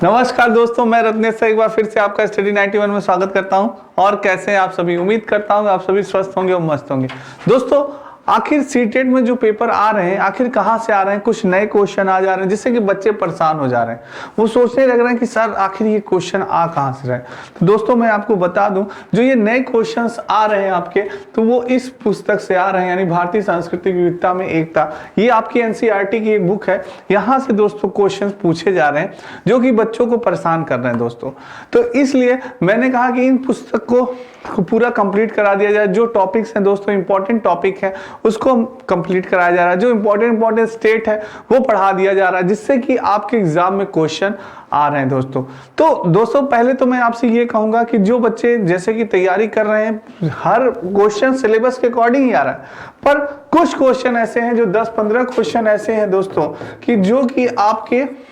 नमस्कार दोस्तों, मैं रत्नेश से एक बार फिर से आपका स्टडी 91 में स्वागत करता हूं। और कैसे हैं आप सभी? उम्मीद करता हूं आप सभी स्वस्थ होंगे और मस्त होंगे। दोस्तों, आखिर सीटेट में जो पेपर आ रहे हैं, आखिर कहां से आ रहे हैं? कुछ नए क्वेश्चन आ जा रहे हैं जिससे कि बच्चे परेशान हो जा रहे हैं। वो सोचने लग रहे हैं कि सर आखिर ये क्वेश्चन आ कहां से रहे। तो दोस्तों, मैं आपको बता दूं, जो ये नए क्वेश्चंस आ रहे हैं आपके, तो वो इस पुस्तक से आ रहे हैं, यानी भारतीय सांस्कृतिक विविधता में एकता। ये आपकी एनसीईआरटी की एक बुक है। यहाँ से दोस्तों क्वेश्चन पूछे जा रहे हैं जो कि बच्चों को परेशान कर रहे हैं दोस्तों। तो इसलिए मैंने कहा कि इन पुस्तक को पूरा कंप्लीट करा दिया जाए। जो टॉपिक्स हैं दोस्तों, इंपॉर्टेंट टॉपिक है, उसको कंप्लीट कराया जा रहा है। जो इंपॉर्टेंट स्टेट है वो पढ़ा दिया जा रहा है, जिससे कि आपके एग्जाम में क्वेश्चन आ रहे हैं दोस्तों। तो दोस्तों, पहले तो मैं आपसे ये कहूंगा कि जो बच्चे जैसे कि तैयारी कर रहे हैं, हर क्वेश्चन सिलेबस के अकॉर्डिंग ही आ रहा है, पर कुछ क्वेश्चन ऐसे हैं, जो 10-15 क्वेश्चन ऐसे हैं दोस्तों कि जो कि आपके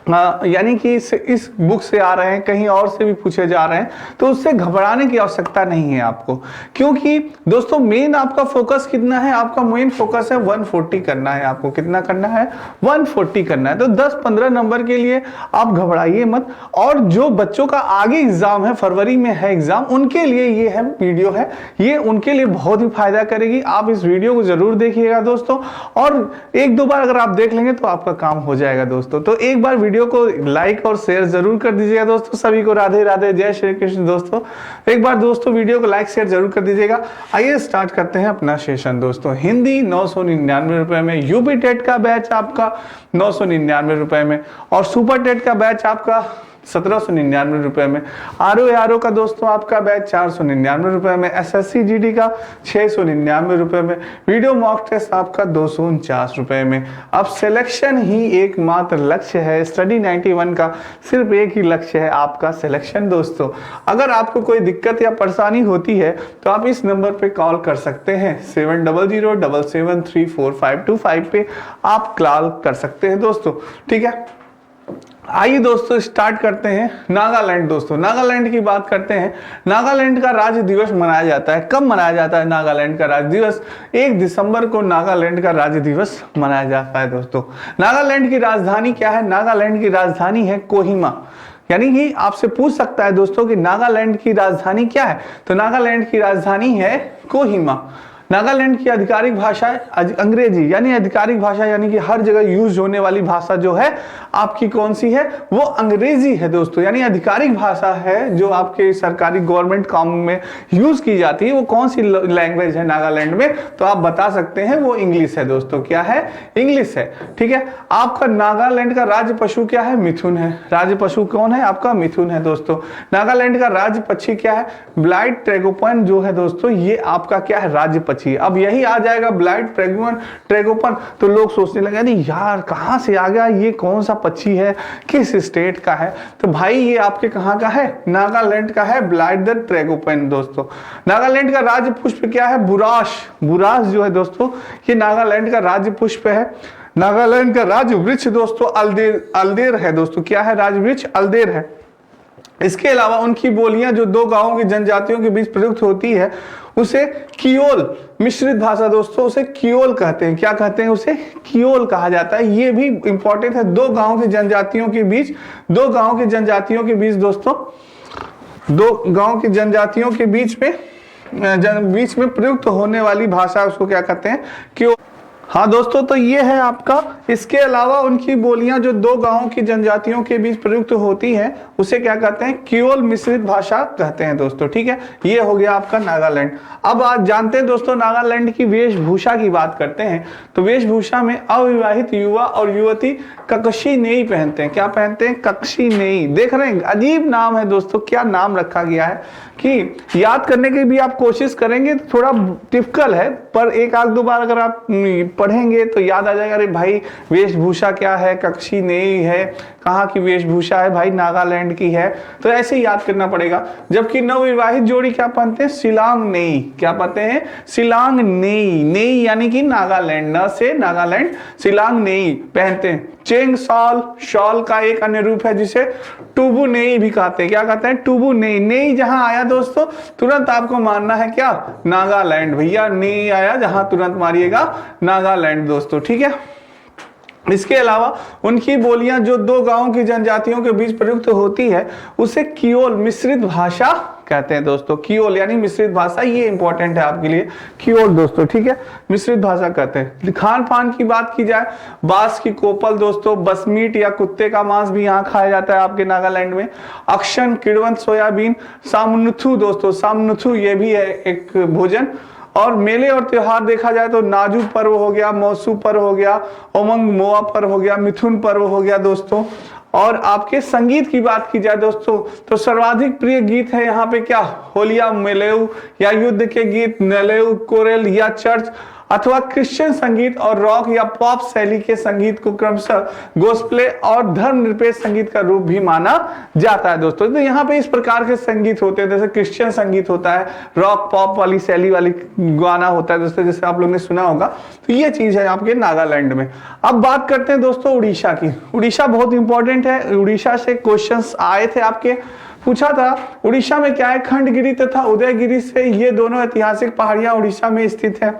यानी कि इस बुक से आ रहे हैं, कहीं और से भी पूछे जा रहे हैं, तो उससे घबराने की आवश्यकता नहीं है आपको। क्योंकि दोस्तों, मेन आपका फोकस कितना है? आपका मेन फोकस है 140 करना है। आपको कितना करना है? 140 करना है। तो 10-15 नंबर के लिए आप घबराइए मत। और जो बच्चों का आगे एग्जाम है, फरवरी में है एग्जाम, उनके लिए ये है वीडियो है, ये उनके लिए बहुत ही फायदा करेगी। आप इस वीडियो को जरूर देखिएगा दोस्तों, और एक दो बार अगर आप देख लेंगे तो आपका काम हो जाएगा दोस्तों। तो एक बार वीडियो को लाइक और शेयर जरूर कर दीजिएगा दोस्तों। सभी को राधे राधे, जय श्री कृष्ण दोस्तों। एक बार दोस्तों वीडियो को लाइक शेयर जरूर कर दीजिएगा। आइए स्टार्ट करते हैं अपना सेशन दोस्तों। हिंदी 999 रुपए में, यूपी टेट का बैच आपका 999 रुपए में, और सुपर टेट का बैच आपका 1799 रुपए में, आरओ का दोस्तों आपका बैच 499 रुपए में, एसएससी जीडी का 699 रुपए में, वीडियो मॉक टेस्ट आपका 249 रुपए में। अब सिलेक्शन ही एकमात्र लक्ष्य है स्टडी 91 का। सिर्फ एक ही लक्ष्य है, आपका सिलेक्शन दोस्तों। अगर आपको कोई दिक्कत या परेशानी होती है तो आप इस नंबर पे कॉल कर सकते हैं, 7007734525 पे आप कॉल कर सकते हैं दोस्तों। ठीक है, आइए दोस्तों स्टार्ट करते हैं। नागालैंड दोस्तों, नागालैंड की बात करते हैं। नागालैंड का राज्य दिवस मनाया जाता है। कब मनाया जाता है नागालैंड का राज्य दिवस? 1 दिसंबर को नागालैंड का राज्य दिवस मनाया जाता है दोस्तों। नागालैंड की राजधानी क्या है? नागालैंड की राजधानी है कोहिमा। यानी कि आपसे पूछ सकता है दोस्तों कि नागालैंड की राजधानी क्या है, तो नागालैंड की राजधानी है कोहिमा। नागालैंड की आधिकारिक भाषा अंग्रेजी, यानी आधिकारिक भाषा, यानी कि हर जगह यूज होने वाली भाषा जो है आपकी कौन सी है? वो अंग्रेजी है दोस्तों। यानी आधिकारिक भाषा है जो आपके सरकारी गवर्नमेंट काम में यूज की जाती है। वो कौन सी लैंग्वेज है नागालैंड में? तो आप बता सकते हैं वो इंग्लिश है दोस्तों। क्या है? इंग्लिश है। ठीक है, आपका नागालैंड का राज्य पशु क्या है? मिथुन है। राज्य पशु कौन है? आपका मिथुन है दोस्तों। नागालैंड का राज्य पक्षी क्या है? ब्लाइट ट्रैगोपन जो है दोस्तों, ये आपका क्या है? राज्य पक्षी। अब यही आ जाएगा ब्लाइट ट्रैगोपन, तो लोग सोचने लगे नहीं यार कहां से आ गया, ये कौन सा पक्षी है, किस स्टेट का है? तो भाई ये आपके कहां का है? नागालैंड का है ब्लाइट द ट्रैगोपन दोस्तों। नागालैंड का राज्य पुष्प क्या है? बुराश। बुराश जो है दोस्तों, ये नागालैंड का राज्य पुष्प है। नागालैंड का राज्य वृक्ष दोस्तों अल्देर है दोस्तों। क्या है? राज्य वृक्ष अल्देर है। इसके अलावा उनकी बोलियां जो 2 गांवों की जनजातियों के बीच प्रयुक्त होती है, उसे कियोल मिश्रित भाषा दोस्तों, उसे कियोल कहते हैं। क्या कहते हैं? उसे कियोल कहा जाता है। ये भी इंपॉर्टेंट है। 2 गांवों की जनजातियों के बीच, 2 गांवों की जनजातियों के बीच दोस्तों, 2 गांवों की जनजातियों के बीच में प्रयुक्त होने वाली भाषा, उसको क्या कहते हैं? कियोल। हाँ दोस्तों, तो ये है आपका। इसके अलावा उनकी बोलियां जो 2 गांवों की जनजातियों के बीच प्रयुक्त होती हैं, उसे क्या कहते हैं? कियोल मिश्रित भाषा कहते हैं दोस्तों। ठीक है, ये हो गया आपका नागालैंड। अब आज जानते हैं दोस्तों नागालैंड की वेशभूषा की बात करते हैं। तो वेशभूषा में अविवाहित युवा और युवती कक्षी नेई पहनते हैं। क्या पहनते हैं? कक्षी नेई। देख रहे हैं, अजीब नाम है दोस्तों। क्या नाम रखा गया है कि याद करने की भी आप कोशिश करेंगे तो थोड़ा टिपिकल है, पर एक आध 2 बार अगर आप पढ़ेंगे तो याद आ जाएगा। अरे भाई वेशभूषा क्या है? कक्षी नेई है। कहाँ की वेशभूषा है भाई? नागालैंड की है। तो ऐसे ही याद करना पड़ेगा। जबकि नवविवाहित जोड़ी क्या पहनते हैं? शिलांग नेई। क्या पहनते हैं? शिलांग नेई। नेई यानी कि नागालैंड, न से नागालैंड, शिलांग नेई पहनते हैं। चेंग शॉल, शॉल का एक अन्य रूप है जिसे टूबू नेई भी कहते हैं। क्या कहते हैं? टूबू नेई। नेई जहां आया दोस्तों, तुरंत आपको मानना है क्या? नागालैंड। भैया नेई आया जहां, तुरंत मारिएगा नागालैंड दोस्तों। ठीक है, इसके अलावा उनकी बोलियां जो दो गांवों की जनजातियों के बीच प्रयुक्त होती है उसे कियोल मिश्रित भाषा कहते हैं दोस्तों। कियोल यानी मिश्रित भाषा, ये इंपॉर्टेंट है आपके लिए, कियोल दोस्तों, ठीक है, मिश्रित भाषा कहते हैं। खान पान की बात की जाए, बांस की कोपल दोस्तों, बसमीट या कुत्ते का मांस भी यहाँ खाया जाता है आपके नागालैंड में। अक्शन, किड़वन, सोयाबीन, सामनुथु दोस्तों, सामनुथु ये भी है एक भोजन। और मेले और त्योहार देखा जाए तो नाजू पर्व हो गया, मौसू पर्व हो गया, उमंग मोआ पर्व हो गया, मिथुन पर्व हो गया दोस्तों। और आपके संगीत की बात की जाए दोस्तों तो सर्वाधिक प्रिय गीत है यहाँ पे क्या, होलिया मेलेउ या युद्ध के गीत, नेलेउ, कोरेल या चर्च अथवा क्रिश्चियन संगीत और रॉक या पॉप शैली के संगीत को क्रमशः गोस्प्ले और धर्मनिरपेक्ष संगीत का रूप भी माना जाता है दोस्तों। तो यहाँ पे इस प्रकार के संगीत होते हैं, जैसे क्रिश्चियन संगीत होता है, रॉक पॉप वाली शैली वाली गाना होता है दोस्तों, जैसे आप लोग ने सुना होगा। तो ये चीज है आपके नागालैंड में। अब बात करते हैं दोस्तों उड़ीसा की। उड़ीसा बहुत इंपॉर्टेंट है, उड़ीसा से क्वेश्चन आए थे आपके, पूछा था उड़ीसा में क्या है, खंडगिरी तथा उदयगिरी से ये दोनों ऐतिहासिक पहाड़ियां उड़ीसा में स्थित है।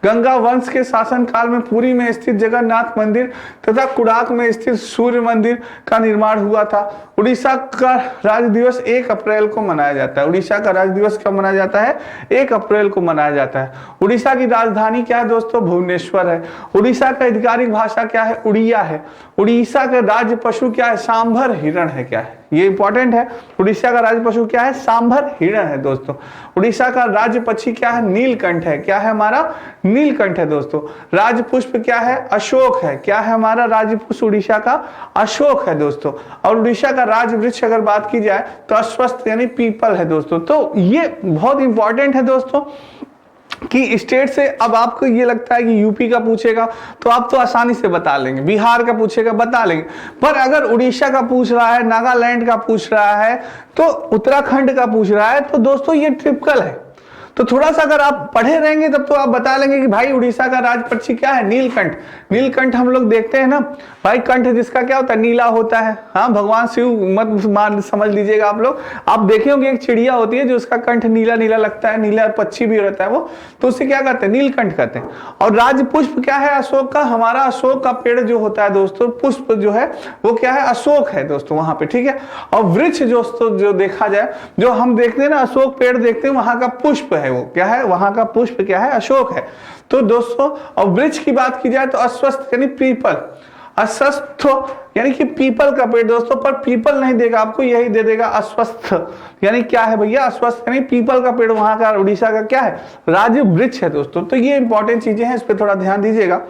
गंगा वंश के शासन काल में पुरी में स्थित जगन्नाथ मंदिर तथा कुडाक में स्थित सूर्य मंदिर का निर्माण हुआ था। उड़ीसा का राज्य दिवस 1 अप्रैल को मनाया जाता है। उड़ीसा का राज्य दिवस कब मनाया जाता है, 1 अप्रैल को मनाया जाता है। उड़ीसा की राजधानी क्या है दोस्तों, भुवनेश्वर है। उड़ीसा का आधिकारिक भाषा क्या है, उड़िया है। उड़ीसा का राज्य पशु क्या है, सांभर हिरण है, क्या है, ये इंपॉर्टेंट है। उड़ीसा का राज्य पशु क्या है, सांभर हिरण है दोस्तों। उड़ीसा का राज्य पक्षी क्या है, नीलकंठ है, क्या है हमारा, नीलकंठ है दोस्तों। राज्य पुष्प क्या है, अशोक है, क्या है हमारा राज्य पुष्प उड़ीसा का, अशोक है दोस्तों। और उड़ीसा का राज्य वृक्ष अगर बात की जाए तो अश्वत्थ यानी पीपल है दोस्तों। तो ये बहुत इंपॉर्टेंट है दोस्तों कि स्टेट से अब आपको ये लगता है कि यूपी का पूछेगा तो आप तो आसानी से बता लेंगे, बिहार का पूछेगा बता लेंगे, पर अगर उड़ीसा का पूछ रहा है, नागालैंड का पूछ रहा है, तो उत्तराखंड का पूछ रहा है, तो दोस्तों ये ट्रिपिकल है। तो थोड़ा सा अगर आप पढ़े रहेंगे तब तो आप बता लेंगे कि भाई उड़ीसा का राज पक्षी क्या है, नीलकंठ। नीलकंठ हम लोग देखते हैं ना भाई, कंठ जिसका क्या होता है, नीला होता है। हाँ, भगवान शिव मत मान समझ लीजिएगा आप लोग। आप देखे होंगे एक चिड़िया होती है जो उसका कंठ नीला नीला लगता है, नीला पक्षी भी रहता है वो, तो उसे क्या कहते हैं, नीलकंठ कहते हैं। और राज्य पुष्प क्या है, अशोक का। हमारा अशोक का पेड़ जो होता है दोस्तों, पुष्प जो है वो क्या है, अशोक है दोस्तों वहां पे, ठीक है। और वृक्ष दोस्तों जो देखा जाए, जो हम देखते हैं ना अशोक पेड़ देखते हैं, वहां का पुष्प है वो क्या है, वहां का पुष्प क्या है, अशोक है। तो दोस्तों और वृक्ष की बात की जाए तो अश्वत्थ यानी पीपल, अश्वत्थ यानी कि पीपल का पेड़ दोस्तों, पर पीपल नहीं देगा आपको, यही दे देगा अश्वत्थ यानी क्या है भैया, अश्वत्थ यानी पीपल का पेड़ वहां का उड़ीसा का क्या है, राज्य वृक्ष है दोस्तों। तो ये इंपॉर्टेंट चीजें हैं, इस पर थोड़ा ध्यान दीजिएगा।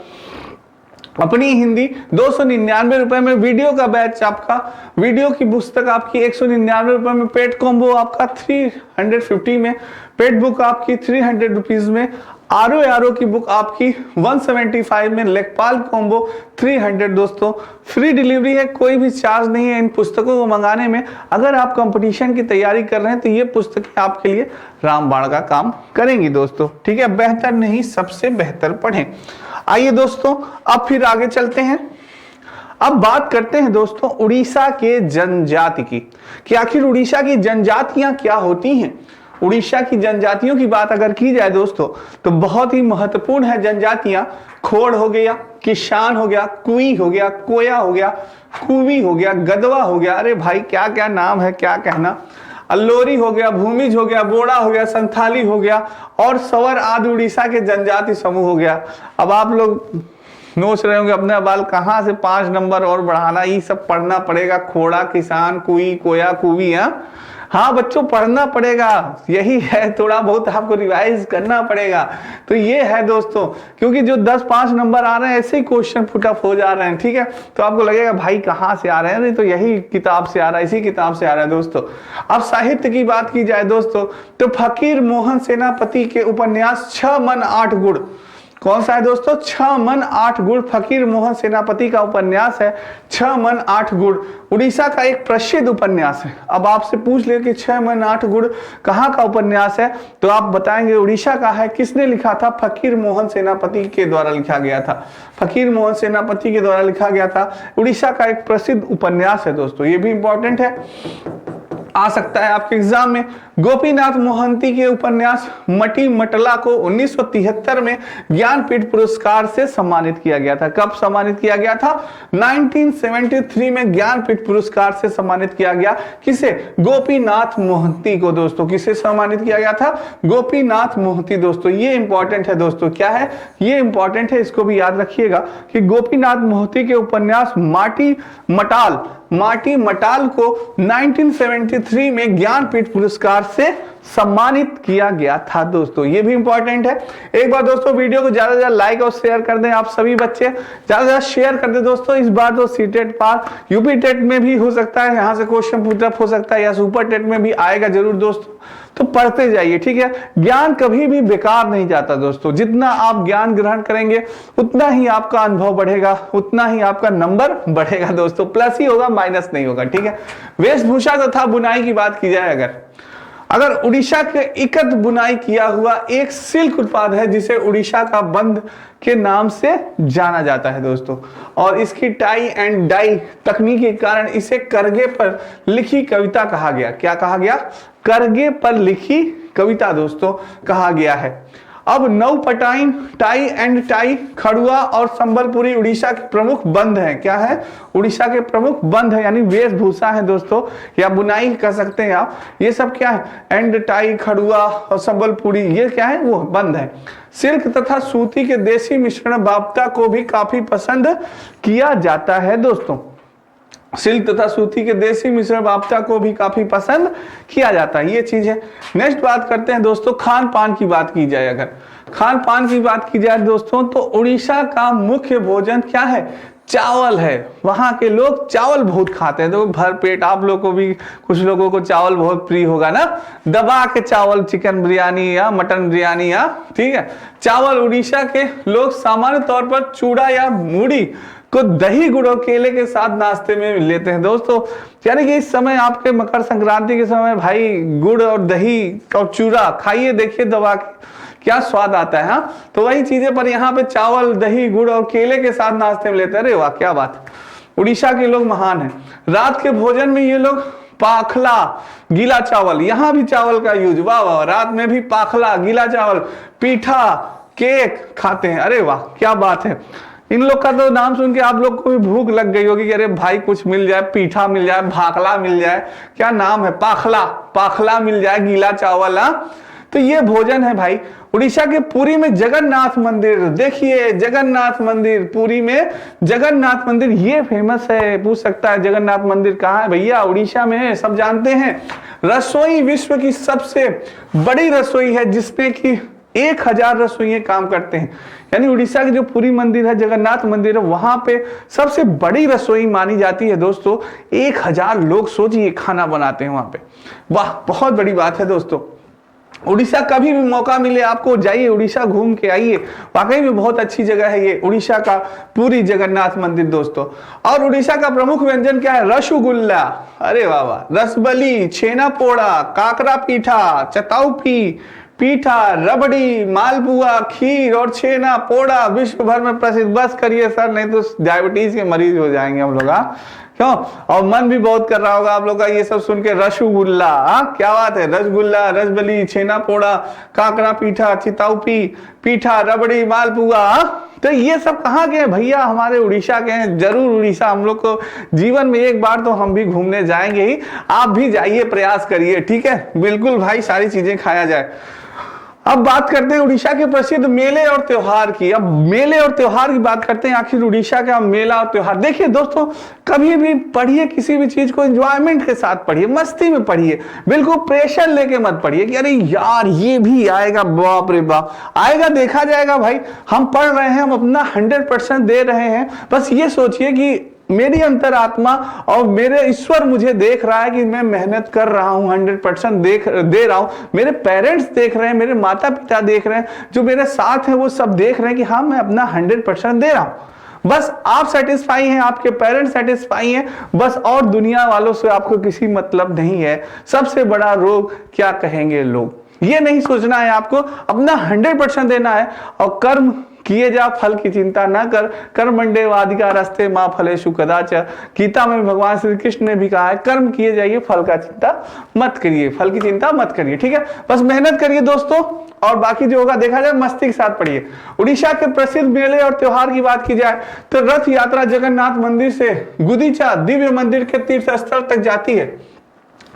अपनी हिंदी 299 रुपए में वीडियो का बैच आपका, वीडियो की पुस्तक आपकी 199 रुपए में, पेड कॉम्बो आपका 350 में, पेड बुक आपकी 300 रुपीज में, आरो की बुक आपकी 175 में, लेखपाल कॉम्बो 300 दोस्तों। फ्री डिलीवरी है, कोई भी चार्ज नहीं है इन पुस्तकों को मंगाने में। अगर आप कंपटीशन की तैयारी कर रहे हैं तो ये पुस्तकें आपके लिए रामबाण का काम करेंगी दोस्तों, ठीक है। बेहतर नहीं, सबसे बेहतर पढ़ें। आइए दोस्तों अब फिर आगे चलते हैं। अब बात करते हैं दोस्तों उड़ीसा के जनजाति की, कि आखिर उड़ीसा की जनजातियां क्या होती हैं। उड़ीसा की जनजातियों की बात अगर की जाए दोस्तों तो बहुत ही महत्वपूर्ण है जनजातियां। खोड़ हो गया, किसान हो गया, कुई हो गया, कोया हो गया, कुवी हो गया, गदवा हो गया, अरे भाई क्या क्या नाम है, क्या कहना, अल्लोरी हो गया, भूमिज हो गया, बोड़ा हो गया, संथाली हो गया और सवर आदि उड़ीसा के जनजाति समूह हो गया। अब आप लोग नोच रहे होंगे अपने बाल कहां से 5 नंबर और बढ़ाना, ये सब पढ़ना पड़ेगा। खोड़ा, किसान, कुई, कोया, कुवी, हाँ बच्चों पढ़ना पड़ेगा, यही है, थोड़ा बहुत आपको रिवाइज करना पड़ेगा। तो ये है दोस्तों, क्योंकि जो 10-5 नंबर आ रहे हैं ऐसे ही क्वेश्चन फुटअप हो जा रहे हैं, ठीक है। तो आपको लगेगा भाई कहाँ से आ रहे हैं, नहीं तो यही किताब से आ रहा है, इसी किताब से आ रहा है दोस्तों। अब साहित्य की बात की जाए दोस्तों तो फकीर मोहन सेनापति के उपन्यास 6 मन 8 गुण, कौन सा है दोस्तों, 6 मन 8 गुण, फकीर मोहन सेनापति का उपन्यास है 6 मन 8 गुण। उड़ीसा का एक प्रसिद्ध उपन्यास है। अब आपसे पूछ ले कि 6 मन 8 गुण कहाँ का उपन्यास है, तो आप बताएंगे उड़ीसा का है। किसने लिखा था, फकीर मोहन सेनापति के द्वारा लिखा गया था, फकीर मोहन सेनापति के द्वारा लिखा गया था। उड़ीसा का एक प्रसिद्ध उपन्यास है दोस्तों, ये भी इंपॉर्टेंट है, आ सकता है आपके एग्जाम में। गोपीनाथ मोहंती के उपन्यास मटी मटला को 1973 में ज्ञानपीठ पुरस्कार से सम्मानित किया गया था। कब सम्मानित किया गया था? 1973 में ज्ञानपीठ पुरस्कार से सम्मानित किया गया। किसे? गोपीनाथ मोहंती को दोस्तों। किसे सम्मानित किया गया था? गोपीनाथ मोहंती दोस्तों। ये इंपॉर्टेंट है दोस्तों। क्या है? ये इंपॉर्टेंट है, इसको भी याद रखिएगा कि गोपीनाथ मोहंती के उपन्यास माटी मटाल को 1973 में ज्ञानपीठ पुरस्कार से सम्मानित किया गया था दोस्तों। ये भी इंपॉर्टेंट है। एक बार दोस्तों वीडियो को ज्यादा से ज्यादा लाइक और शेयर कर दें। आप सभी बच्चे ज्यादा से ज्यादा शेयर कर दें दोस्तों। इस बार तो सीटेट पास, यूपी टेट में भी हो सकता है, यहां से क्वेश्चन पुटअप हो सकता है, या सुपर टेट में भी आएगा जरूर दोस्तों। तो पढ़ते जाइए, ठीक है। ज्ञान कभी भी बेकार नहीं जाता दोस्तों। जितना आप ज्ञान ग्रहण करेंगे उतना ही आपका अनुभव बढ़ेगा, उतना ही आपका नंबर बढ़ेगा दोस्तों। प्लस ही होगा, माइनस नहीं होगा, ठीक है। वेशभूषा तथा बुनाई की बात की जाए अगर उड़ीसा के इकत बुनाई किया हुआ एक सिल्क उत्पाद है जिसे उड़ीसा का बंद के नाम से जाना जाता है दोस्तों। और इसकी टाई एंड डाई तकनीक के कारण इसे करगे पर लिखी कविता कहा गया। क्या कहा गया? करगे पर लिखी कविता दोस्तों कहा गया है। अब नौपटाइन, टाई एंड टाई, खड़ुआ और संबलपुरी उड़ीसा के प्रमुख बंध हैं। क्या है? उड़ीसा के प्रमुख बंध है, यानी वेशभूषा है दोस्तों, या बुनाई कह सकते हैं आप। ये सब क्या है? एंड टाई, खड़ुआ और संबलपुरी, ये क्या है? वो बंध है। सिल्क तथा सूती के देसी मिश्रण बाफ्ता को भी काफी पसंद किया जाता है दोस्तों। सिल्क तथा सूती के देसी मिश्रण बाफ्ता को भी काफी पसंद किया जाता है। ये चीज है। नेक्स्ट बात करते हैं दोस्तों, खान पान की बात की जाए। अगर खान पान की बात की जाए दोस्तों तो उड़ीसा का मुख्य भोजन क्या है? चावल है। वहां के लोग चावल बहुत खाते हैं। तो भर पेट, आप लोग को भी, कुछ लोगों को चावल बहुत प्रिय होगा ना, दबा के चावल, चिकन बिरयानी या मटन बिरयानी, या ठीक है। चावल उड़ीसा के लोग सामान्य तौर पर चूड़ा या मूढ़ी को दही गुड़ और केले के साथ नाश्ते में लेते हैं दोस्तों। यानी कि इस समय आपके मकर संक्रांति के समय भाई गुड़ और दही और चूड़ा खाइए, देखिए दबा के क्या स्वाद आता है। हाँ, तो वही चीजें पर यहाँ पे चावल, दही, गुड़ और केले के साथ नाश्ते में लेते हैं। अरे वाह, क्या बात। उड़ीसा के लोग महान हैं। रात के भोजन में ये लोग पाखला, गीला चावल, यहाँ भी चावल का यूज, वाह वाह, रात में भी पाखला, गीला चावल, पीठा, केक खाते हैं। अरे वाह, क्या बात है। इन लोग का तो नाम सुन के आप लोग को भी भूख लग गई होगी कि अरे भाई कुछ मिल जाए, पीठा मिल जाए, भाखला मिल जाए, क्या नाम है, पाखला मिल जाए, गीला चावल। हाँ, तो ये भोजन है भाई। उड़ीसा के पुरी में जगन्नाथ मंदिर, देखिए जगन्नाथ मंदिर, पुरी में जगन्नाथ मंदिर, ये फेमस है। पूछ सकता है जगन्नाथ मंदिर कहाँ है? भैया उड़ीसा में है, सब जानते हैं। रसोई विश्व की सबसे बड़ी रसोई है जिसमें कि 1000 रसोइये काम करते हैं। यानी उड़ीसा की जो पुरी मंदिर है, जगन्नाथ मंदिर है, वहां पे सबसे बड़ी रसोई मानी जाती है दोस्तों। 1000 लोग सोचिए खाना बनाते हैं वहां पे। वाह, बहुत बड़ी बात है दोस्तों। उड़ीसा कभी भी मौका मिले आपको जाइए, उड़ीसा घूम के आइए। वाकई में बहुत अच्छी जगह है ये उड़ीसा का पुरी जगन्नाथ मंदिर दोस्तों। और उड़ीसा का प्रमुख व्यंजन क्या है? रसगुल्ला, अरे वाह वाह, रसबली, छेना पोड़ा, काकरा पीठा, चताउपी पीठा, रबड़ी, मालपुआ, खीर और छेना पोड़ा विश्व भर में प्रसिद्ध। बस करिए सर, नहीं तो डायबिटीज के मरीज हो जाएंगे हम लोग। क्यों? और मन भी बहुत कर रहा होगा आप लोग का ये सब सुन के। रसगुल्ला, क्या बात है। रसगुल्ला, रसबली, छेना पोड़ा, काकरा पीठा, चिताउपी पीठा, रबड़ी, मालपुआ, तो ये सब कहाँ के हैं भैया? हमारे उड़ीसा के हैं। जरूर उड़ीसा हम लोग को जीवन में एक बार तो हम भी घूमने जाएंगे ही। आप भी जाइए, प्रयास करिए, ठीक है। बिल्कुल भाई, सारी चीजें खाया जाए। अब बात करते हैं उड़ीसा के प्रसिद्ध मेले और त्योहार की। अब मेले और त्योहार की बात करते हैं। आखिर उड़ीसा का मेला और त्योहार, देखिए दोस्तों, कभी भी पढ़िए किसी भी चीज को एंजॉयमेंट के साथ पढ़िए, मस्ती में पढ़िए, बिल्कुल प्रेशर लेके मत पढ़िए कि अरे यार ये भी आएगा, बाप रे बाप, आएगा, देखा जाएगा भाई। हम पढ़ रहे हैं, हम अपना 100% दे रहे हैं। बस ये सोचिए कि मेरी अंतरात्मा और मेरे ईश्वर मुझे देख रहा है कि मैं मेहनत कर रहा हूं, 100% दे रहा हूं। मेरे पेरेंट्स देख रहे हैं, मेरे माता पिता देख रहे हैं, जो मेरे साथ हैं वो सब देख रहे हैं कि हाँ मैं अपना 100% दे रहा हूं। बस आप सेटिस्फाई हैं, आपके पेरेंट्स सेटिस्फाई हैं, बस, और दुनिया वालों से आपको किसी मतलब नहीं है। सबसे बड़ा रोग क्या कहेंगे लोग, ये नहीं सोचना है आपको। अपना 100% देना है और कर्म किए जा फल की चिंता न कर, कर्मण्डे वाधिका रस्ते माँ फलेषु कदाच। गीता में भगवान श्री कृष्ण ने भी कहा है कर्म किए जाइए, फल का चिंता मत करिए, फल की चिंता मत करिए, ठीक है। बस मेहनत करिए दोस्तों, और बाकी जो होगा देखा जाए, मस्ती के साथ पढ़िए। उड़ीसा के प्रसिद्ध मेले और त्योहार की बात की जाए तो रथ यात्रा जगन्नाथ मंदिर से गुंडीचा दिव्य मंदिर के तीर्थ स्थल तक जाती है।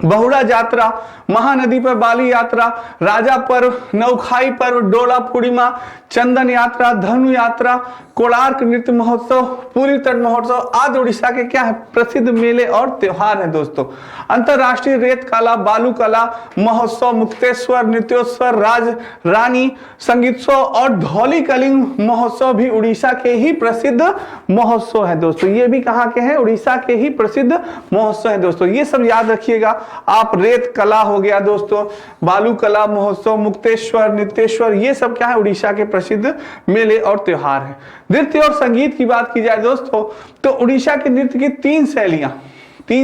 बहुड़ा यात्रा, महानदी पर बाली यात्रा, राजा पर्व, नौखाई पर्व, डोला पूर्णिमा, चंदन यात्रा, धनु यात्रा, कोणार्क नृत्य महोत्सव, पूरी तट महोत्सव आदि उड़ीसा के क्या है प्रसिद्ध मेले और त्योहार है दोस्तों। अंतरराष्ट्रीय रेत कला, बालू कला महोत्सव, मुक्तेश्वर नृत्योत्सव, राज रानी संगीतोत्सव और धौली कलिंग महोत्सव भी उड़ीसा के ही प्रसिद्ध महोत्सव है दोस्तों। ये भी कहाँ के हैं, उड़ीसा के ही प्रसिद्ध महोत्सव है दोस्तों। ये सब याद रखिएगा आप। रेत कला हो गया दोस्तों, बालू कला महोत्सव, मुक्तेश्वर नृत्येश्वर, ये सब क्या है उड़ीसा के प्रसिद्ध मेले और त्योहार है। नृत्य और संगीत की बात की जाए दोस्तों तो उड़ीसा के नृत्य की तीन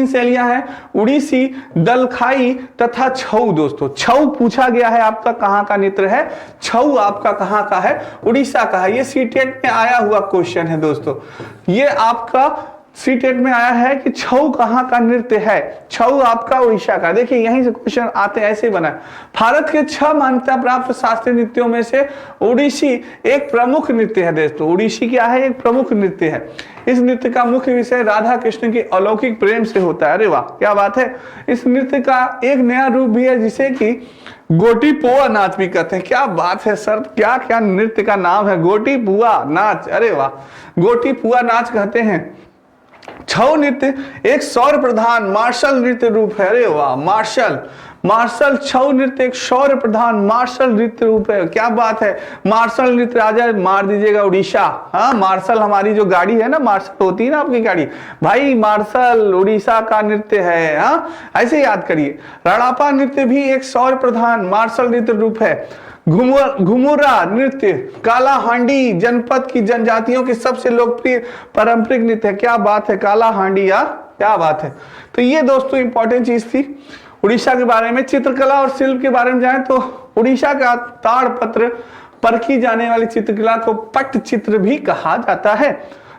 शैलियां हैं, उड़ीसी, दलखाई तथा छऊ दोस्तों। छऊ पूछा गया है आपका कहां का नृत्य है, छऊ आपका कहां का है, उड़ीसा का है। ये सीटेट में आया हुआ क्वेश्चन है दोस्तों, ये आपका सीटेट में आया है कि छऊ कहां का नृत्य है, छऊ आपका उड़ीसा का। देखिए यहीं से क्वेश्चन आते ऐसे बना। भारत के 6 मान्यता प्राप्त शास्त्रीय नृत्यों में से ओडिसी एक प्रमुख नृत्य है दोस्तों। ओडिसी क्या है, एक प्रमुख नृत्य है। इस नृत्य का मुख्य विषय राधा कृष्ण के अलौकिक प्रेम से होता है। अरे वाह क्या बात है। इस नृत्य का एक नया रूप भी है जिसे कि गोटी पुआ नाच भी कहते हैं। क्या बात है सर, क्या क्या नृत्य का नाम है, गोटी पुआ नाच। अरे वाह, गोटी पुआ नाच कहते हैं। छऊ नृत्य एक सौर प्रधान मार्शल नृत्य रूप है। अरे वाह, मार्शल छऊ नृत्य एक सौर प्रधान मार्शल नृत्य रूप है। क्या बात है, मार्शल नृत्य राजा मार दीजिएगा उड़ीसा। हाँ, मार्शल हमारी जो गाड़ी है ना, मार्शल होती है ना आपकी गाड़ी, भाई मार्शल उड़ीसा का नृत्य है। हाँ, ऐसे याद करिए। रड़ापा नृत्य भी एक सौर प्रधान मार्शल नृत्य रूप है। घुमुरा नृत्य काला हांडी जनपद की जनजातियों की सबसे लोकप्रिय पारंपरिक नृत्य है। क्या बात है, काला हांडी, यार क्या बात है। तो ये दोस्तों इंपॉर्टेंट चीज थी उड़ीसा के बारे में। चित्रकला और शिल्प के बारे में जाए तो उड़ीसा का ताड़पत्र परखी जाने वाली चित्रकला को पट्टचित्र भी कहा जाता है।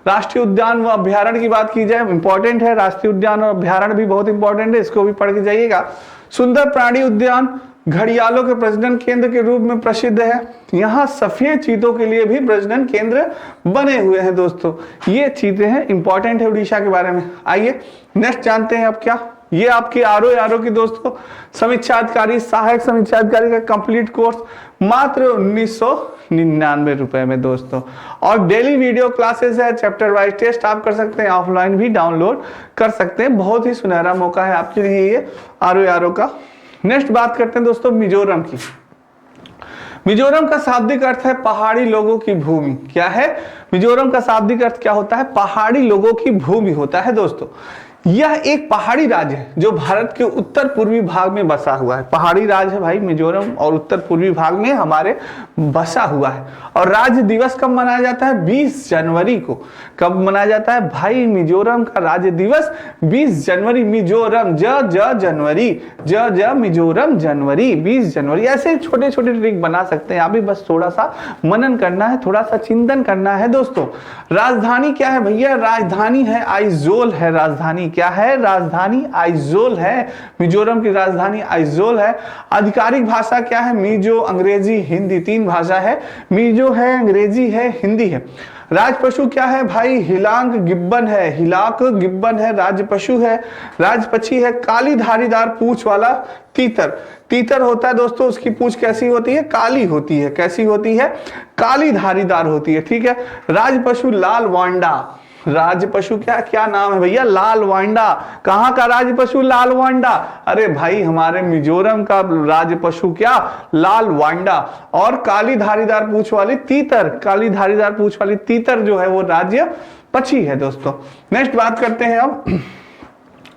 राष्ट्रीय उद्यान व अभ्यारण्य की बात की जाए, इंपॉर्टेंट है। राष्ट्रीय उद्यान और अभ्यारण्य भी बहुत इंपॉर्टेंट है, इसको भी पढ़ के जाइएगा। सुंदर प्राणी उद्यान घड़ियालों के प्रजनन केंद्र के रूप में प्रसिद्ध है। यहाँ सफेद चीतों के लिए भी प्रजनन केंद्र बने हुए हैं दोस्तों। ये चीजें हैं, इंपॉर्टेंट है उड़ीसा के बारे में। आइए नेक्स्ट जानते हैं अब क्या। ये आपके आरओ की दोस्तों समीक्षा अधिकारी, सहायक समीक्षा अधिकारी का कंप्लीट कोर्स मात्र 1999 रुपए में दोस्तों। और डेली वीडियो क्लासेस है, चैप्टर वाइज टेस्ट आप कर सकते हैं, ऑफलाइन भी डाउनलोड कर सकते हैं। बहुत ही सुनहरा मौका है आपके लिए ये आरओ का। नेक्स्ट बात करते हैं दोस्तों मिजोरम की। मिजोरम का शाब्दिक अर्थ है पहाड़ी लोगों की भूमि। क्या है, मिजोरम का शाब्दिक अर्थ क्या होता है, पहाड़ी लोगों की भूमि होता है दोस्तों। यह एक पहाड़ी राज्य है जो भारत के उत्तर पूर्वी भाग में बसा हुआ है। पहाड़ी राज्य है भाई मिजोरम, और उत्तर पूर्वी भाग में हमारे बसा हुआ है। और राज्य दिवस कब मनाया जाता है, 20 जनवरी को। कब मनाया जाता है भाई मिजोरम का राज्य दिवस 20 जनवरी। मिजोरम ज मिजोरम जनवरी 20 जनवरी। ऐसे छोटे छोटे ट्रिक बना सकते हैं आप भी, बस थोड़ा सा मनन करना है, थोड़ा सा चिंतन करना है दोस्तों। राजधानी क्या है भैया, राजधानी है आइजोल है। राजधानी क्या है, राजधानी आइजोल है। मिजोरम की राजधानी आइजोल है। आधिकारिक भाषा क्या है, मिजो, अंग्रेजी, हिंदी, 3 भाषा है। मिजो है, अंग्रेजी है, हिंदी है। राज पशु क्या है भाई, हिलाक गिब्बन है। हिलाक गिब्बन है राज पशु है। राज पक्षी है काली धारीदार पूंछ वाला तीतर। तीतर होता है दोस्तों, उसकी पूंछ कैसी होती है, काली होती है। कैसी होती है, काली धारीदार होती है, ठीक है। राज पशु लाल वांडा। राज पशु क्या नाम है भैया, लाल वांडा। कहां का राज पशु, लाल वांडा। अरे भाई हमारे मिजोरम का राज पशु क्या, लाल वांडा। और काली धारीदार पूंछ वाली तीतर, काली धारीदार पूंछ वाली तीतर जो है वो राज्य पक्षी है दोस्तों। नेक्स्ट बात करते हैं अब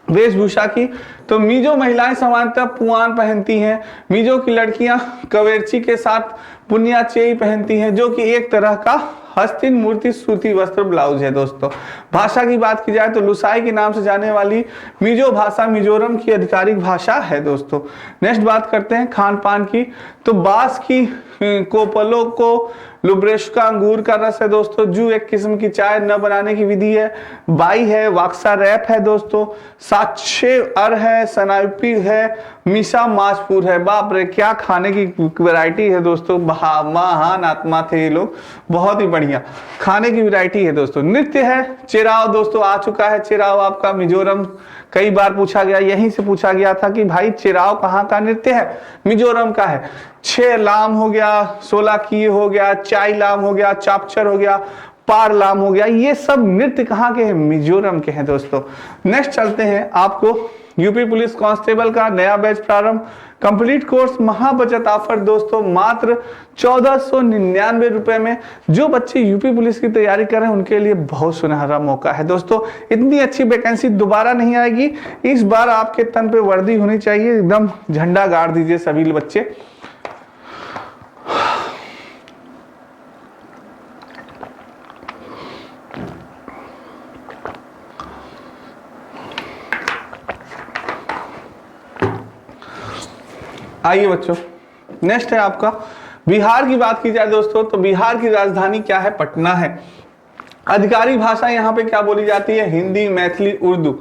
वेशभूषा की। तो मिजो महिलाएं सामान्यतः पुआन पहनती हैं। मिजो की लड़कियां कवेरची के साथ पुनियाचेई पहनती हैं जो कि एक तरह का हस्तिन मूर्ति सूती वस्त्र ब्लाउज है दोस्तों। भाषा की बात की जाए तो लुसाई के नाम से जाने वाली मिजो भाषा मिजोरम की आधिकारिक भाषा है दोस्तों। नेक्स्ट बात करते हैं खान पान की, तो बांस की कोपलों को लुब्रेश का अंगूर का रस है दोस्तों। जू एक किस्म की चाय न बनाने की विधि है। बाई है, वाक्सा रैप है दोस्तों। साक्षे अर है, सनाइपी है, मीसा माजपुर है। बाप रे क्या खाने की वैरायटी है दोस्तों, महान आत्मा थे ये लोग, बहुत ही बढ़िया खाने की वैरायटी है दोस्तों। नृत्य है चेराव दोस्तों, आ चुका है चेराव आपका मिजोरम, कई बार पूछा गया, यहीं से पूछा गया था कि भाई चेराव कहाँ का नृत्य है, मिजोरम का है। 6 लाम हो गया, 16 की हो गया, चाई लाम हो गया, चापचर हो गया, पार लाम हो गया, ये सब नृत्य कहाँ के हैं, मिजोरम के हैं दोस्तों। नेक्स्ट चलते हैं, आपको यूपी पुलिस कांस्टेबल का नया बैच प्रारंभ, कंप्लीट कोर्स महाबचत ऑफर दोस्तों, मात्र 1499 रुपए में। जो बच्चे यूपी पुलिस की तैयारी कर रहे हैं उनके लिए बहुत सुनहरा मौका है दोस्तों। इतनी अच्छी वैकेंसी दोबारा नहीं आएगी, इस बार आपके तन पे वर्दी होनी चाहिए, एकदम झंडा गाड़ दीजिए सभी बच्चे। आइए बच्चों, नेक्स्ट है आपका बिहार की बात की जाए दोस्तों, तो बिहार की राजधानी क्या है, पटना है। आधिकारिक भाषा यहाँ पे क्या बोली जाती है, हिंदी, मैथिली, उर्दू।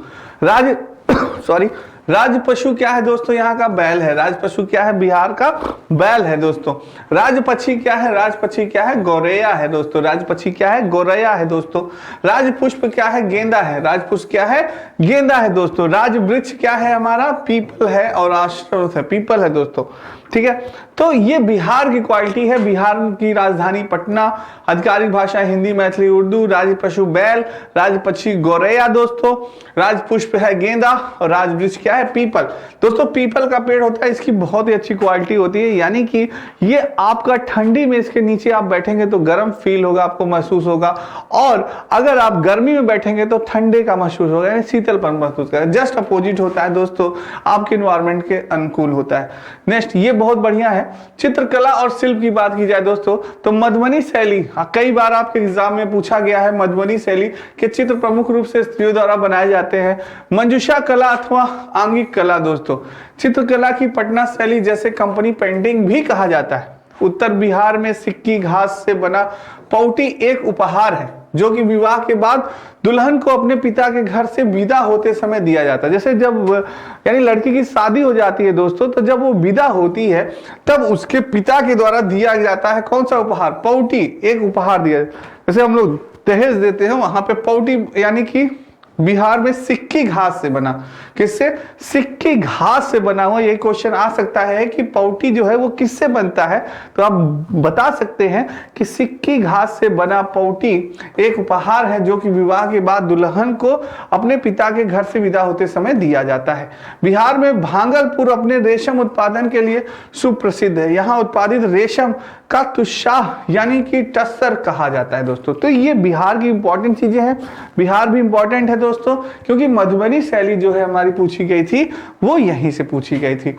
राज पशु क्या है दोस्तों, यहाँ का बैल है। राज पशु क्या है, बिहार का बैल है दोस्तों। राज पक्षी क्या है, राज पक्षी क्या है, गौरैया है दोस्तों। राज पक्षी क्या है, गौरैया है दोस्तों। राज पुष्प क्या है, गेंदा है। राज पुष्प क्या है, गेंदा है दोस्तों। राज वृक्ष क्या है, हमारा पीपल है, और आश्रम है पीपल है दोस्तों, ठीक है। तो ये बिहार की क्वालिटी है। बिहार की राजधानी पटना, आधिकारिक भाषा हिंदी, मैथिली, उर्दू। राज पशु बैल, राज पक्षी गौरैया दोस्तों। राज पुष्प है गेंदा, और राज वृक्ष क्या है, पीपल दोस्तों। पीपल का पेड़ होता है, इसकी बहुत ही अच्छी क्वालिटी होती है, यानी कि ये आपका ठंडी में इसके नीचे आप बैठेंगे तो गर्म फील होगा, आपको महसूस होगा, और अगर आप गर्मी में बैठेंगे तो ठंडे का महसूस होगा, यानी शीतलपन महसूस करें। जस्ट अपोजिट होता है दोस्तों, आपके एनवायरमेंट के अनुकूल होता है। नेक्स्ट, ये बहुत बढ़िया है। चित्रकला और शिल्प की बात की जाए दोस्तों, तो मधुबनी शैली, कई बार आपके एग्जाम में पूछा गया है, मधुबनी शैली के चित्र प्रमुख रूप से स्त्रियों द्वारा बनाए जाते हैं। मंजूषा कला अथवा आंगिक कला दोस्तों। चित्रकला की पटना शैली जैसे कंपनी पेंटिंग भी कहा जाता है। उत्तर बिहार में सिक्की घास से बना पौटी एक उपहार है, जो कि विवाह के बाद दुल्हन को अपने पिता के घर से विदा होते समय दिया जाता है। जैसे जब यानी लड़की की शादी हो जाती है दोस्तों, तो जब वो विदा होती है तब उसके पिता के द्वारा दिया जाता है कौन सा उपहार, पौटी एक उपहार दिया। जैसे हम लोग दहेज देते हैं, वहां पे पौटी यानी कि बिहार में सिक्की घास से बना, किससे, सिक्की घास से बना हुआ। ये क्वेश्चन आ सकता है कि पौटी जो है वो किससे बनता है, तो आप बता सकते हैं कि सिक्की घास से बना पौटी एक उपहार है, जो कि विवाह के बाद दुल्हन को अपने पिता के घर से विदा होते समय दिया जाता है। बिहार में भागलपुर अपने रेशम उत्पादन के लिए सुप्रसिद्ध है। यहाँ उत्पादित रेशम का तुषाह यानी कि टस्सर कहा जाता है दोस्तों। तो ये बिहार की इंपॉर्टेंट चीजें हैं। बिहार भी इंपॉर्टेंट है दोस्तों, क्योंकि मधुबनी शैली जो है हमारी पूछी गई थी, वो यहीं से पूछी गई थी।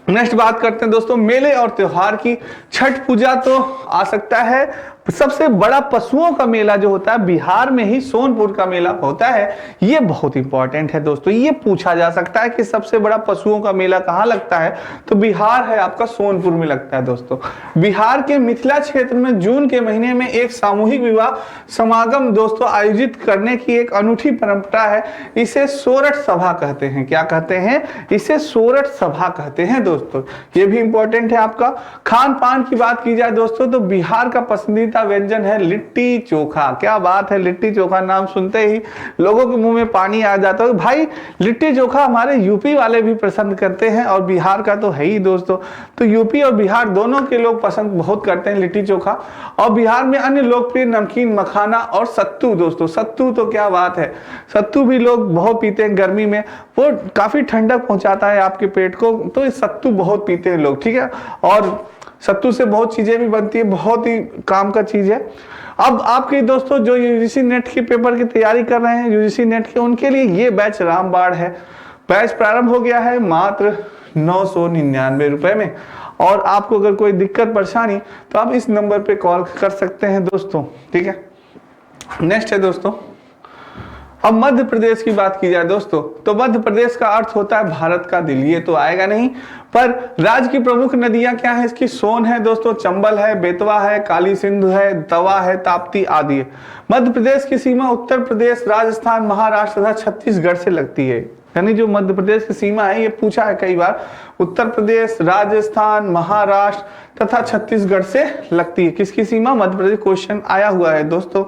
नेक्स्ट बात करते हैं दोस्तों मेले और त्योहार की। छठ पूजा तो आ सकता है। सबसे बड़ा पशुओं का मेला जो होता है बिहार में ही सोनपुर का मेला होता है, ये बहुत इंपॉर्टेंट है दोस्तों। ये पूछा जा सकता है कि सबसे बड़ा पशुओं का मेला कहाँ लगता है, तो बिहार है आपका सोनपुर में लगता है दोस्तों। बिहार के मिथिला क्षेत्र में जून के महीने में एक सामूहिक विवाह समागम दोस्तों आयोजित करने की एक अनूठी परंपरा है। इसे सोरठ सभा कहते हैं। क्या कहते हैं, इसे सोरठ सभा कहते हैं दोस्तों। ये भी इंपॉर्टेंट है आपका। खान पान की बात की जाए दोस्तों, तो बिहार का पसंदीदा व्यंजन है लिट्टी चोखा। क्या बात है, लिट्टी चोखा नाम सुनते ही लोगों के मुंह में पानी आ जाता है। भाई लिट्टी चोखा हमारे यूपी वाले भी पसंद करते हैं, और बिहार का तो है ही दोस्तों। तो यूपी और बिहार दोनों के लोग पसंद बहुत करते हैं लिट्टी चोखा। और बिहार में अन्य लोकप्रिय नमकीन मखाना और सत्तू दोस्तों। सत्तू तो क्या बात है, सत्तू भी लोग बहुत पीते हैं गर्मी में, वो काफी ठंडक पहुंचाता है आपके पेट को, तो सत्तू बहुत पीते हैं लोग, ठीक है। और सत्तू से बहुत चीजें भी बनती है, बहुत ही काम का चीज है। अब आपके दोस्तों जो यूजीसी नेट के पेपर की तैयारी कर रहे हैं, यूजीसी नेट के, उनके लिए ये बैच रामबाण है। बैच प्रारंभ हो गया है मात्र 999 रुपए में, और आपको अगर कोई दिक्कत परेशानी तो आप इस नंबर पे कॉल कर सकते हैं दोस्तों, ठीक है। नेक्स्ट है दोस्तों, अब मध्य प्रदेश की बात की जाए दोस्तों, तो मध्य प्रदेश का अर्थ होता है भारत का दिल, ये तो आएगा नहीं। पर राज्य की प्रमुख नदियां क्या है, इसकी सोन है दोस्तों, चंबल है, बेतवा है, काली सिंधु है, तवा है, ताप्ती आदि है। मध्य प्रदेश की सीमा उत्तर प्रदेश, राजस्थान, महाराष्ट्र तथा छत्तीसगढ़ से लगती है। यानी जो मध्य प्रदेश की सीमा है, ये पूछा है कई बार, उत्तर प्रदेश, राजस्थान, महाराष्ट्र तथा छत्तीसगढ़ से लगती है। किसकी सीमा? मध्य प्रदेश। क्वेश्चन आया हुआ है दोस्तों।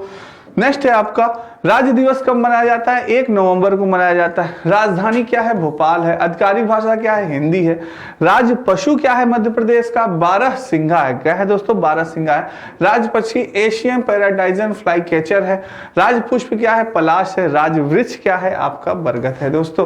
नेक्स्ट है आपका, राज्य दिवस कब मनाया जाता है? 1 नवंबर को मनाया जाता है। राजधानी क्या है? भोपाल है। आधिकारिक भाषा क्या है? हिंदी है। राज्य पशु क्या है मध्य प्रदेश का? 12 सिंघा है। क्या है दोस्तों? 12 सिंघा है। राज्य पक्षी एशियन पैराडाइजन फ्लाई कैचर है। राज्य पुष्प क्या है? पलाश है। राज्य वृक्ष क्या है? आपका बरगद है दोस्तों।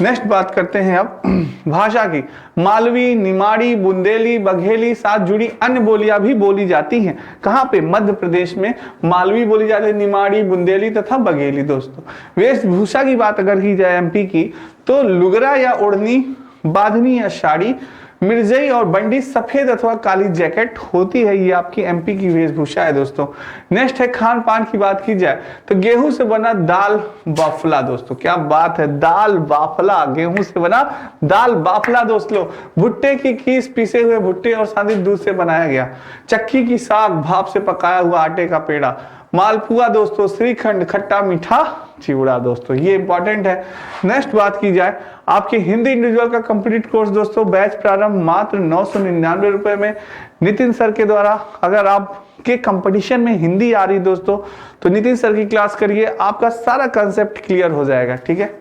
नेक्स्ट बात करते हैं अब भाषा की। मालवी, निमाड़ी, बुंदेली, बघेली साथ जुड़ी अन्य बोलियां भी बोली जाती हैं। कहां पे? मध्य प्रदेश में मालवी बोली जाती है, निमाड़ी, बुंदेली तथा बघेली दोस्तों। वेशभूषा की बात अगर की जाए एमपी की, तो लुगरा या ओढ़नी, बांधनी या साड़ी, मिर्जई और बंडी, सफेद अथवा काली जैकेट होती है। ये आपकी एमपी की वेशभूषा है दोस्तों। नेक्स्ट है खान पान की बात की जाए तो गेहूं से बना दाल बाफला दोस्तों। क्या बात है, दाल बाफला, गेहूं से बना दाल बाफला दोस्तों। भुट्टे की खीस, पीसे हुए भुट्टे और साथ ही दूध से बनाया गया। चक्की की साग, भाप से पकाया हुआ आटे का पेड़ा। मालपुआ दोस्तों, श्रीखंड, खट्टा मीठा चिवड़ा दोस्तों, ये इंपॉर्टेंट है। नेक्स्ट बात की जाए आपके हिंदी इंडिविजुअल का कंप्लीट कोर्स दोस्तों, बैच प्रारंभ मात्र 999 रुपए में नितिन सर के द्वारा। अगर आपके कंपटीशन में हिंदी आ रही दोस्तों तो नितिन सर की क्लास करिए, आपका सारा कंसेप्ट क्लियर हो जाएगा, ठीक है।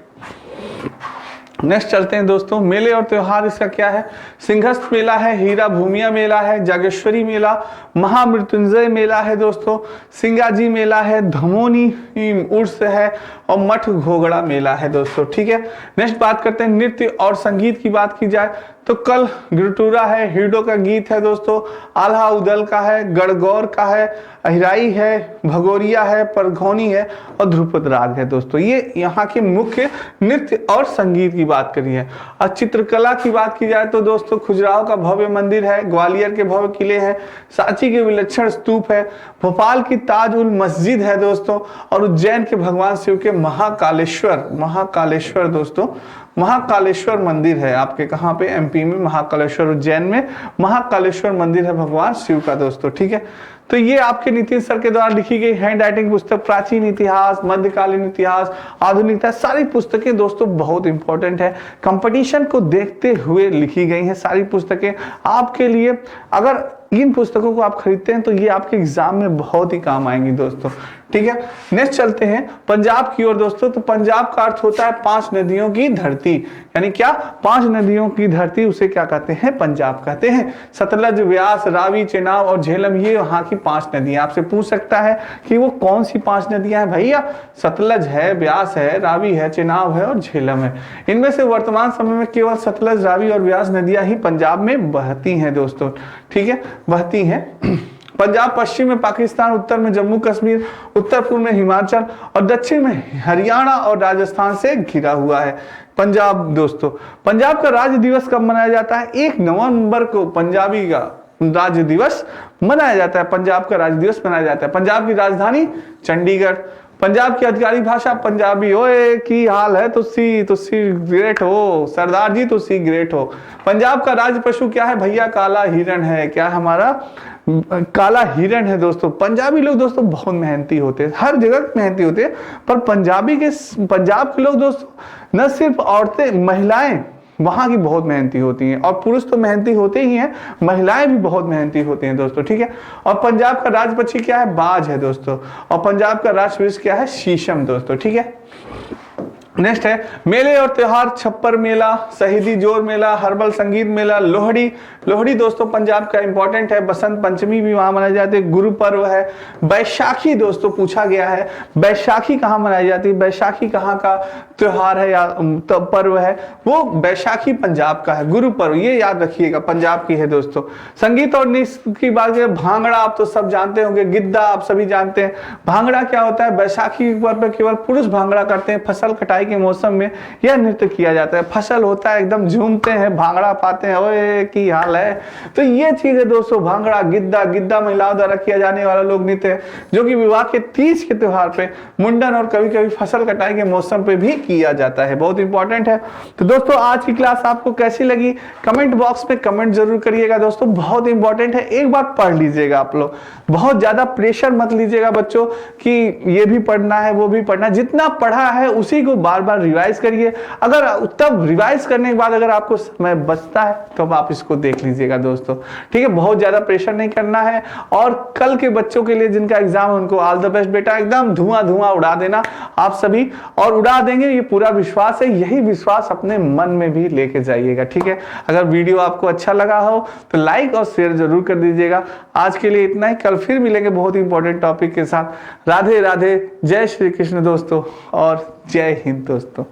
नेक्स्ट चलते हैं दोस्तों, मेले और त्योहार इसका क्या है? सिंहस्थ मेला है, हीरा भूमिया मेला है, जागेश्वरी मेला, महामृत्युंजय मेला है दोस्तों, सिंगाजी मेला है, धमोनी उर्स है और मठ घोगड़ा मेला है दोस्तों, ठीक है। नेक्स्ट बात करते हैं नृत्य और संगीत की बात की जाए तो कल गिरटूरा है, हिडो का गीत है दोस्तों, आल्हा उदल का है, गणगौर का है, अहिराई है, भगोरिया है, परघौनी है और ध्रुपद राग है दोस्तों। ये यहाँ के मुख्य नृत्य और संगीत की बात करी है। और चित्रकला की बात की जाए तो दोस्तों खजुराहो का भव्य मंदिर है, ग्वालियर के भव्य किले हैं, सांची के विलक्षण स्तूप है, भोपाल की ताज उल मस्जिद है दोस्तों, और उज्जैन के भगवान शिव के महाकालेश्वर दोस्तों, महाकालेश्वर मंदिर है आपके कहां पे? एमपी में महाकालेश्वर, उज्जैन में महाकालेश्वर मंदिर है भगवान शिव का दोस्तों, ठीक है। तो ये आपके नितिन सर के द्वारा लिखी गई हैंड राइटिंग पुस्तक, प्राचीन इतिहास, मध्यकालीन इतिहास, आधुनिक इतिहास, सारी पुस्तकें दोस्तों बहुत इंपॉर्टेंट है, कंपटीशन को देखते हुए लिखी गई हैं सारी पुस्तकें आपके लिए। अगर इन पुस्तकों को आप खरीदते हैं तो ये आपके एग्जाम में बहुत ही काम आएंगी दोस्तों, ठीक है। नेक्स्ट चलते हैं पंजाब की ओर दोस्तों, तो पंजाब का अर्थ होता है 5 नदियों की धरती। यानी क्या? 5 नदियों की धरती, उसे क्या कहते हैं? पंजाब कहते हैं। सतलज, व्यास, रावी, चेनाब और झेलम, ये वहां की 5 नदियां। आपसे पूछ सकता है कि वो कौन सी 5 नदियां हैं? भैया सतलज है, व्यास है, रावी है, चेनाब है और झेलम है। इनमें से वर्तमान समय में केवल सतलज, रावी और व्यास नदियां ही पंजाब में बहती हैं दोस्तों, ठीक है, बहती हैं। पंजाब पश्चिम में पाकिस्तान, उत्तर में जम्मू कश्मीर, उत्तर पूर्व में हिमाचल और दक्षिण में हरियाणा और राजस्थान से घिरा हुआ है पंजाब दोस्तों। पंजाब का राज्य दिवस कब मनाया जाता है? 1 नवंबर को पंजाबी का राज्य दिवस मनाया जाता है। पंजाब का राज्य दिवस मनाया जाता है। पंजाब की राजधानी चंडीगढ़। पंजाब की आधिकारिक भाषा पंजाबी। ओए की हाल है? तुसी ग्रेट हो सरदार जी, तुसी ग्रेट हो। पंजाब का राज्य पशु क्या है भैया? काला हिरण है। क्या हमारा? काला हिरण है दोस्तों। पंजाबी लोग दोस्तों बहुत मेहनती होते हैं, हर जगह मेहनती होते हैं, पर पंजाब के लोग दोस्तों न सिर्फ औरतें, महिलाएं वहां की बहुत मेहनती होती हैं, और पुरुष तो मेहनती होते ही हैं, महिलाएं भी बहुत मेहनती होती हैं दोस्तों, ठीक है। और पंजाब का राज पक्षी क्या है? बाज है दोस्तों। और पंजाब का राष्ट्र वृक्ष क्या है? शीशम दोस्तों, ठीक है। नेक्स्ट है मेले और त्योहार, छप्पर मेला, शहीदी जोर मेला, हर्बल संगीत मेला, लोहड़ी दोस्तों पंजाब का इंपॉर्टेंट है। बसंत पंचमी भी वहां मनाई जाती है। गुरु पर्व है। बैशाखी दोस्तों पूछा गया है, बैशाखी कहाँ मनाई जाती है? बैशाखी कहाँ का त्योहार है या पर्व है? वो बैशाखी पंजाब का है। गुरु पर्व ये याद रखिएगा, पंजाब की है दोस्तों। संगीत और नृत्य की बात करें, भांगड़ा आप तो सब जानते होंगे, गिद्धा आप सभी जानते हैं। भांगड़ा क्या होता है? बैशाखी पर्व पर केवल पुरुष भांगड़ा करते हैं। फसल कटाई के मौसम में यह नृत्य किया जाता है। फसल होता है, एकदम झूमते हैं, भांगड़ा पाते हैं, ओए की हाल है। तो ये चीज है दोस्तों, भांगड़ा, गिद्दा, गिद्दा महिलाओं द्वारा किया जाने वाला लोक नृत्य है, जो कि विवाह के तीज के त्योहार पे, मुंडन और कभी कभी फसल कटाई के मौसम पे भी किया जाता है। बहुत इंपॉर्टेंट है। तो दोस्तों आज की क्लास आपको कैसी लगी कमेंट बॉक्स में कमेंट जरूर करिएगा दोस्तों, बहुत इंपॉर्टेंट है। एक बार पढ़ लीजिएगा आप लोग, बहुत ज्यादा प्रेशर मत लीजिएगा बच्चों कि ये भी पढ़ना है वो भी पढ़ना है। जितना पढ़ा है उसी को बार बार रिवाइज करिए। अगर तब रिवाइज करने के बाद अगर आपको समय बचता है तो आप इसको देख लीजिएगा दोस्तों, ठीक है। बहुत ज्यादा प्रेशर नहीं करना है। और कल के बच्चों के लिए जिनका एग्जाम है उनको ऑल द बेस्ट बेटा, एकदम धुआं धुआं उड़ा देना आप सभी, और उड़ा देंगे ये पूरा विश्वास है। यही विश्वास अपने मन में भी लेके जाइएगा, ठीक है। अगर वीडियो आपको अच्छा लगा हो तो लाइक और शेयर जरूर कर दीजिएगा। आज के लिए इतना ही, कल फिर मिलेंगे बहुत इंपॉर्टेंट टॉपिक के साथ। राधे राधे, जय श्री कृष्ण दोस्तों और जय हिंद दोस्तों।